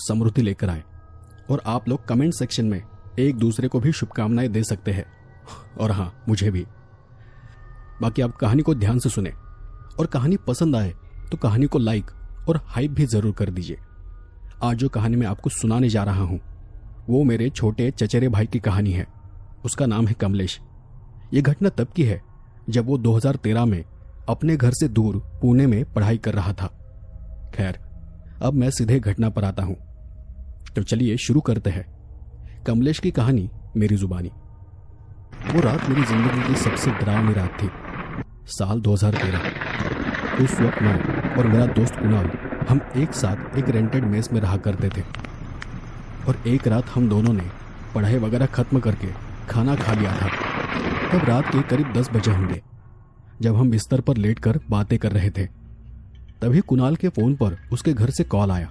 समृद्धि लेकर आए और आप लोग कमेंट सेक्शन में एक दूसरे को भी शुभकामनाएं दे सकते हैं, और हाँ, मुझे भी। बाकी आप कहानी को ध्यान से सुने और कहानी पसंद आए तो कहानी को लाइक और हाइप भी जरूर कर दीजिए। आज जो कहानी मैं आपको सुनाने जा रहा हूं वो मेरे छोटे चचेरे भाई की कहानी है। उसका नाम है कमलेश। ये घटना तब की है जब वो 2013 में अपने घर से दूर पुणे में पढ़ाई कर रहा था। खैर, अब मैं सीधे घटना पर आता हूं, तो चलिए शुरू करते हैं कमलेश की कहानी मेरी जुबानी। वो रात मेरी जिंदगी की सबसे डरावनी रात थी। साल 2013। उस वक्त मैं और मेरा दोस्त कुणाल हम एक साथ एक रेंटेड मेस में रहा करते थे, और एक रात हम दोनों ने पढ़ाई वगैरह खत्म करके खाना खा लिया था। तब रात के करीब 10 बजे होंगे जब हम बिस्तर पर लेटकर बातें कर रहे थे। तभी कुणाल के फोन पर उसके घर से कॉल आया।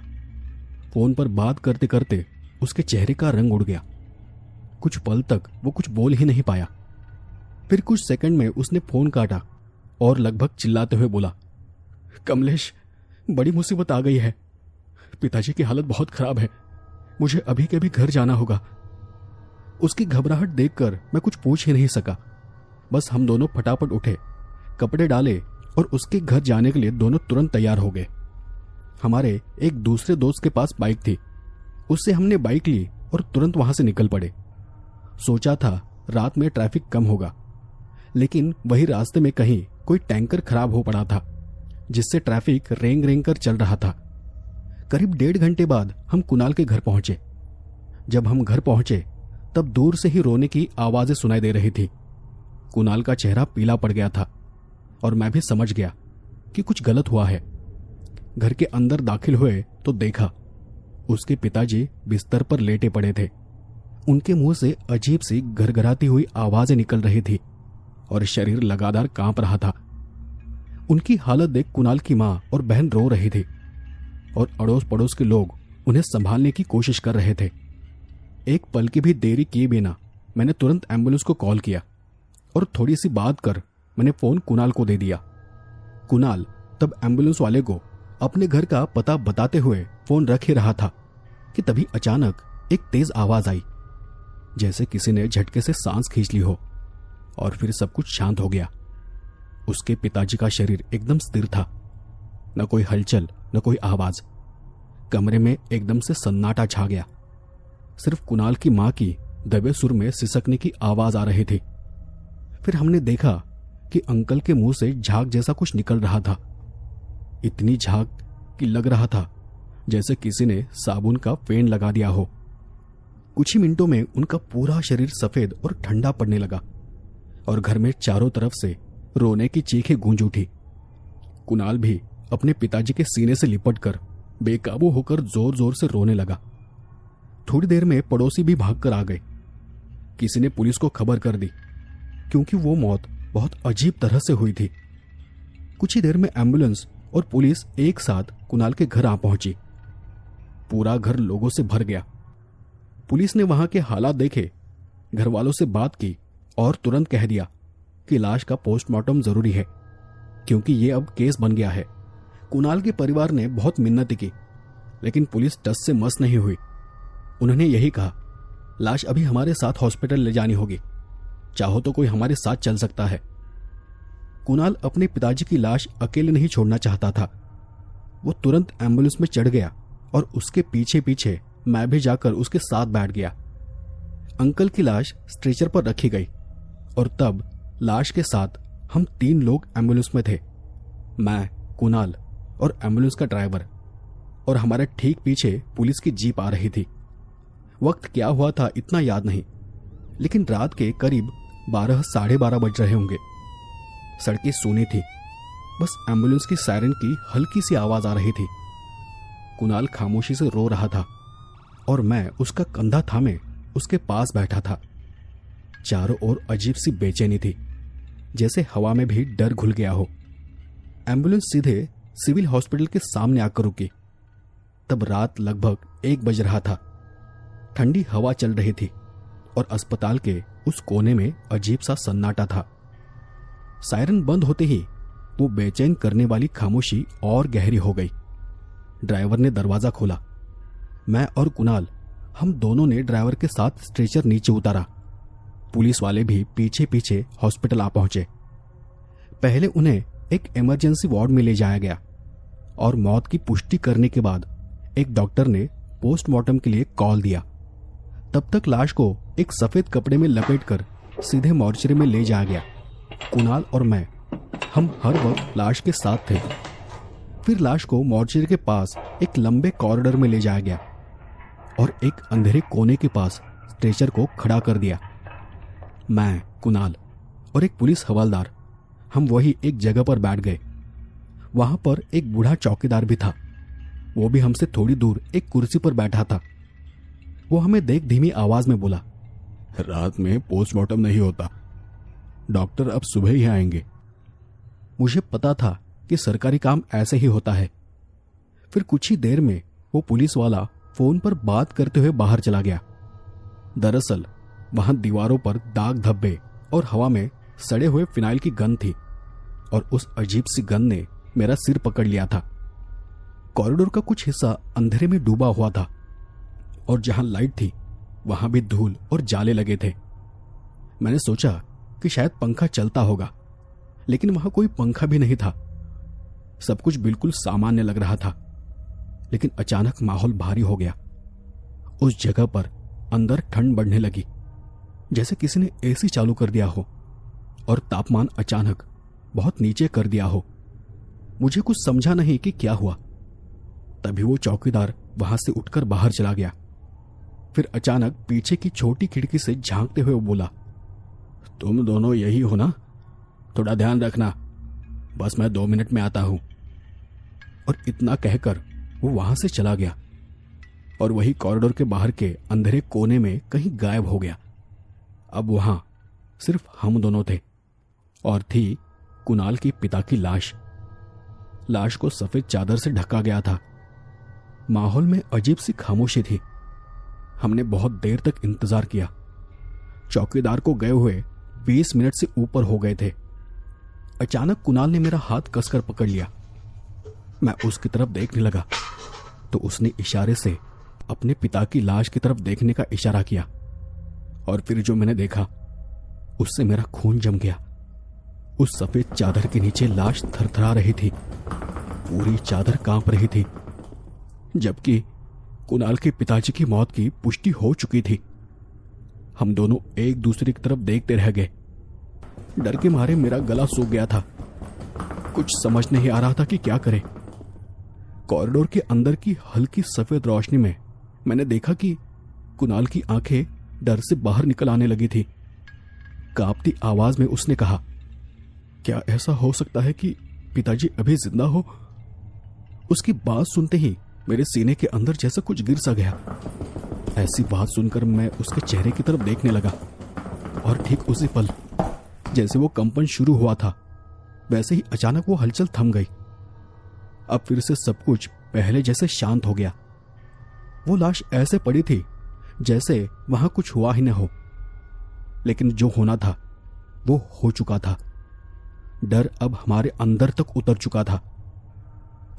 फोन पर बात करते करते उसके चेहरे का रंग उड़ गया। कुछ पल तक वो कुछ बोल ही नहीं पाया। फिर कुछ सेकंड में उसने फोन काटा और लगभग चिल्लाते हुए बोला, कमलेश, बड़ी मुसीबत आ गई है। पिताजी की हालत बहुत खराब है। मुझे अभी के भी घर जाना होगा। उसकी घबराहट देखकर मैं कुछ पूछ ही नहीं सका। बस हम दोनों फटाफट उठे, कपड़े डाले और उसके घर जाने के लिए दोनों तुरंत तैयार हो गए। हमारे एक दूसरे दोस्त के पास बाइक थी। उससे हमने बाइक ली और तुरंत वहां से निकल पड़े। सोचा था रात में ट्रैफिक कम होगा, लेकिन वही रास्ते में कहीं कोई टैंकर खराब हो पड़ा था, जिससे ट्रैफिक रेंग रेंग कर चल रहा था। करीब 1.5 घंटे बाद हम कुणाल के घर पहुंचे। जब हम घर पहुंचे तब दूर से ही रोने की आवाजें सुनाई दे रही थी। कुणाल का चेहरा पीला पड़ गया था और मैं भी समझ गया कि कुछ गलत हुआ है। घर के अंदर दाखिल हुए तो देखा उसके पिताजी बिस्तर पर लेटे पड़े थे। उनके मुंह से अजीब सी घरघराती हुई आवाजें निकल रही थी और शरीर लगातार कांप रहा था। उनकी हालत देख कुणाल की मां और बहन रो रही थी और अड़ोस पड़ोस के लोग उन्हें संभालने की कोशिश कर रहे थे। एक पल की भी देरी किए बिना मैंने तुरंत एम्बुलेंस को कॉल किया और थोड़ी सी बात कर मैंने फोन कुणाल को दे दिया। कुणाल तब एम्बुलेंस वाले को अपने घर का पता बताते हुए फोन रख ही रहा था कि तभी अचानक एक तेज आवाज आई, जैसे किसी ने झटके से सांस खींच ली हो, और फिर सब कुछ शांत हो गया। उसके पिताजी का शरीर एकदम स्थिर था। न कोई हलचल, न कोई आवाज। कमरे में एकदम से सन्नाटा छा गया। सिर्फ कुणाल की मां की दबे सुर में सिसकने की आवाज आ रही थी। फिर हमने देखा कि अंकल के मुंह से झाग जैसा कुछ निकल रहा था। इतनी झाग कि लग रहा था जैसे किसी ने साबुन का फेन लगा दिया हो। कुछ ही मिनटों में उनका पूरा शरीर सफेद और ठंडा पड़ने लगा और घर में चारों तरफ से रोने की चीखें गूंज उठी। कुणाल भी अपने पिताजी के सीने से लिपटकर बेकाबू होकर जोर जोर से रोने लगा। थोड़ी देर में पड़ोसी भी भागकर आ गए। किसी ने पुलिस को खबर कर दी, क्योंकि वो मौत बहुत अजीब तरह से हुई थी। कुछ ही देर में एम्बुलेंस और पुलिस एक साथ कुणाल के घर आ पहुंची। पूरा घर लोगों से भर गया। पुलिस ने वहां के हालात देखे, घर वालों से बात की और तुरंत कह दिया कि लाश का पोस्टमार्टम जरूरी है, क्योंकि ये अब केस बन गया है। कुणाल के परिवार ने बहुत मिन्नत की, लेकिन पुलिस टस से मस नहीं हुई। उन्होंने यही कहा, लाश अभी हमारे साथ हॉस्पिटल ले जानी होगी, चाहो तो कोई हमारे साथ चल सकता है। कुणाल अपने पिताजी की लाश अकेले नहीं छोड़ना चाहता था। वो तुरंत एम्बुलेंस में चढ़ गया और उसके पीछे पीछे मैं भी जाकर उसके साथ बैठ गया। अंकल की लाश स्ट्रेचर पर रखी गई और तब लाश के साथ हम 3 लोग एम्बुलेंस में थे, मैं, कुणाल और एम्बुलेंस का ड्राइवर, और हमारे ठीक पीछे पुलिस की जीप आ रही थी। वक्त क्या हुआ था इतना याद नहीं, लेकिन रात के करीब 12 साढ़े 12 बज रहे होंगे। सड़कें सूनी थी, बस एम्बुलेंस की सायरन की हल्की सी आवाज आ रही थी। कुणाल खामोशी से रो रहा था और मैं उसका कंधा थामे उसके पास बैठा था। चारों ओर अजीब सी बेचैनी थी, जैसे हवा में भी डर घुल गया हो। एम्बुलेंस सीधे सिविल हॉस्पिटल के सामने आकर रुकी। तब रात लगभग 1 बज रहा था। ठंडी हवा चल रही थी और अस्पताल के उस कोने में अजीब सा सन्नाटा था। सायरन बंद होते ही वो बेचैन करने वाली खामोशी और गहरी हो गई। ड्राइवर ने दरवाजा खोला। मैं और कुणाल, हम दोनों ने ड्राइवर के साथ स्ट्रेचर नीचे उतारा। पुलिस वाले भी पीछे पीछे हॉस्पिटल आ पहुंचे। पहले उन्हें एक इमरजेंसी वार्ड में ले जाया गया और मौत की पुष्टि करने के बाद एक डॉक्टर ने पोस्टमार्टम के लिए कॉल दिया। तब तक लाश को एक सफेद कपड़े में लपेटकर सीधे मॉर्चरी में ले जाया गया। कुणाल और मैं, हम हर वक्त लाश के साथ थे। फिर लाश को मॉर्चरी के पास एक लंबे कॉरिडोर में ले जाया गया और एक अंधेरे कोने के पास स्ट्रेचर को खड़ा कर दिया। मैं, कुणाल और एक पुलिस हवलदार, हम वही एक जगह पर बैठ गए। वहां पर एक बूढ़ा चौकीदार भी था। वो भी हमसे थोड़ी दूर एक कुर्सी पर बैठा था। वो हमें देख धीमी आवाज में बोला, रात में पोस्टमार्टम नहीं होता, डॉक्टर अब सुबह ही आएंगे। मुझे पता था कि सरकारी काम ऐसे ही होता है। फिर कुछ ही देर में वो पुलिस वाला फोन पर बात करते हुए बाहर चला गया। दरअसल वहां दीवारों पर दाग धब्बे और हवा में सड़े हुए फिनाइल की गंध थी और उस अजीब सी गंध ने मेरा सिर पकड़ लिया था। कॉरिडोर का कुछ हिस्सा अंधेरे में डूबा हुआ था और जहां लाइट थी वहां भी धूल और जाले लगे थे। मैंने सोचा कि शायद पंखा चलता होगा, लेकिन वहां कोई पंखा भी नहीं था। सब कुछ बिल्कुल सामान्य लग रहा था। लेकिन अचानक माहौल भारी हो गया। उस जगह पर अंदर ठंड बढ़ने लगी, जैसे किसी ने एसी चालू कर दिया हो और तापमान अचानक बहुत नीचे कर दिया हो। मुझे कुछ समझा नहीं कि क्या हुआ। तभी वो चौकीदार वहां से उठकर बाहर चला गया। फिर अचानक पीछे की छोटी खिड़की से झांकते हुए वो बोला, तुम दोनों यही हो ना? थोड़ा ध्यान रखना, बस मैं 2 मिनट में आता हूं। और इतना कहकर वो वहां से चला गया और वही कॉरिडोर के बाहर के अंधेरे कोने में कहीं गायब हो गया। अब वहां सिर्फ हम दोनों थे और थी कुणाल की पिता की लाश। लाश को सफेद चादर से ढका गया था। माहौल में अजीब सी खामोशी थी। हमने बहुत देर तक इंतजार किया। चौकीदार को गए हुए 20 मिनट से ऊपर हो गए थे। अचानक कुणाल ने मेरा हाथ कसकर पकड़ लिया। मैं उसकी तरफ देखने लगा तो उसने इशारे से अपने पिता की लाश की तरफ देखने का इशारा किया और फिर जो मैंने देखा उससे मेरा खून जम गया। उस सफेद चादर के नीचे लाश थरथरा रही थी। पूरी चादर कांप रही थी, जबकि कुणाल के पिताजी की मौत की पुष्टि हो चुकी थी। हम दोनों एक दूसरे की तरफ देखते रह गए। डर के मारे मेरा गला सूख गया था। कुछ समझ नहीं आ रहा था कि क्या करें। कॉरिडोर के अंदर की हल्की सफेद रोशनी में मैंने देखा कि कुणाल की आंखें डर से बाहर निकल आने लगी थी। कांपती आवाज में उसने कहा, क्या ऐसा हो सकता है कि पिताजी अभी जिंदा हो? उसकी बात सुनते ही मेरे सीने के अंदर जैसा कुछ गिर सा गया। ऐसी बात सुनकर मैं उसके चेहरे की तरफ देखने लगा और ठीक उसी पल जैसे वो कंपन शुरू हुआ था वैसे ही अचानक वो हलचल थम गई। अब फिर से सब कुछ पहले जैसे शांत हो गया। वो लाश ऐसे पड़ी थी जैसे वहां कुछ हुआ ही न हो, लेकिन जो होना था वो हो चुका था। डर अब हमारे अंदर तक उतर चुका था।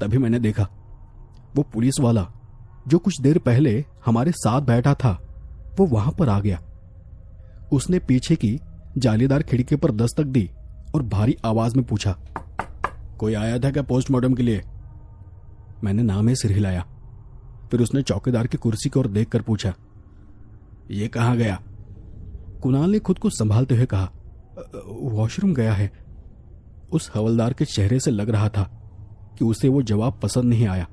तभी मैंने देखा वो पुलिस वाला जो कुछ देर पहले हमारे साथ बैठा था वो वहां पर आ गया। उसने पीछे की जालीदार खिड़की पर दस्तक दी और भारी आवाज में पूछा, कोई आया था क्या पोस्टमार्टम के लिए? मैंने नाम में सिर हिलाया। फिर उसने चौकीदार की कुर्सी की ओर देखकर पूछा, ये कहां गया? कुणाल ने खुद को संभालते हुए कहा, वॉशरूम गया है। उस हवलदार के चेहरे से लग रहा था कि उसे वो जवाब पसंद नहीं आया।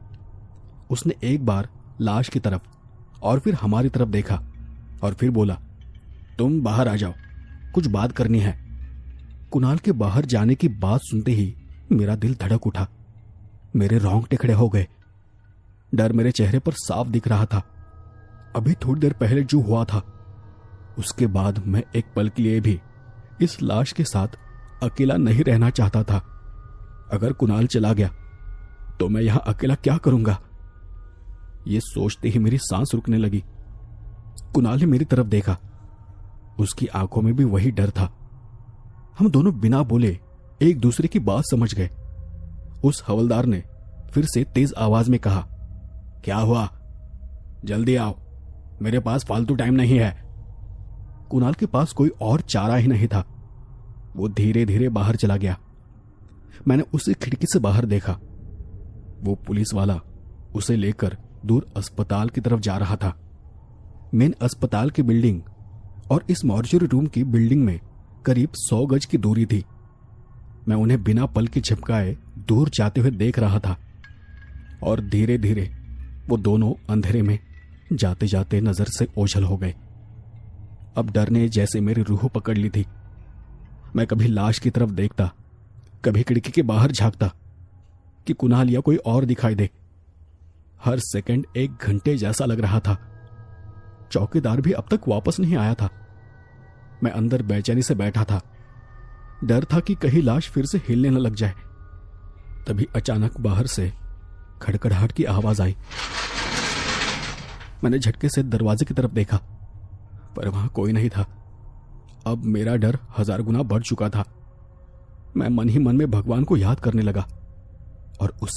उसने एक बार लाश की तरफ और फिर हमारी तरफ देखा और फिर बोला, तुम बाहर आ जाओ, कुछ बात करनी है। कुणाल के बाहर जाने की बात सुनते ही मेरा दिल धड़क उठा। मेरे रोंगटे खड़े हो गए। डर मेरे चेहरे पर साफ दिख रहा था। अभी थोड़ी देर पहले जो हुआ था उसके बाद मैं एक पल के लिए भी इस लाश के साथ अकेला नहीं रहना चाहता था। अगर कुणाल चला गया तो मैं यहां अकेला क्या करूंगा? ये सोचते ही मेरी सांस रुकने लगी। कुणाल ने मेरी तरफ देखा। उसकी आंखों में भी वही डर था। हम दोनों बिना बोले एक दूसरे की बात समझ गए। उस हवलदार ने फिर से तेज आवाज में कहा, क्या हुआ? जल्दी आओ, मेरे पास फालतू टाइम नहीं है। कुणाल के पास कोई और चारा ही नहीं था। वो धीरे धीरे बाहर चला गया। मैंने उसे खिड़की से बाहर देखा। वो पुलिस वाला उसे लेकर दूर अस्पताल की तरफ जा रहा था। मेन अस्पताल की बिल्डिंग और इस मॉर्चरी रूम की बिल्डिंग में करीब 100 गज की दूरी थी। मैं उन्हें बिना पल के झपकाए दूर जाते हुए देख रहा था और धीरे धीरे वो दोनों अंधेरे में जाते जाते नजर से ओझल हो गए। अब डर ने जैसे मेरी रूह पकड़ ली थी। मैं कभी लाश की तरफ देखता, कभी खिड़की के बाहर झांकता कि कुणाल या कोई और दिखाई दे। हर सेकंड 1 घंटे जैसा लग रहा था। चौकीदार भी अब तक वापस नहीं आया था। मैं अंदर बेचैनी से बैठा था। डर था कि कहीं लाश फिर से हिलने न लग जाए। तभी अचानक बाहर से खड़खड़ाहट की आवाज आई। मैंने झटके से दरवाजे की तरफ देखा, पर वहां कोई नहीं था। अब मेरा डर 1000 गुना बढ़ चुका था। मैं मन ही मन में भगवान को याद करने लगा और उस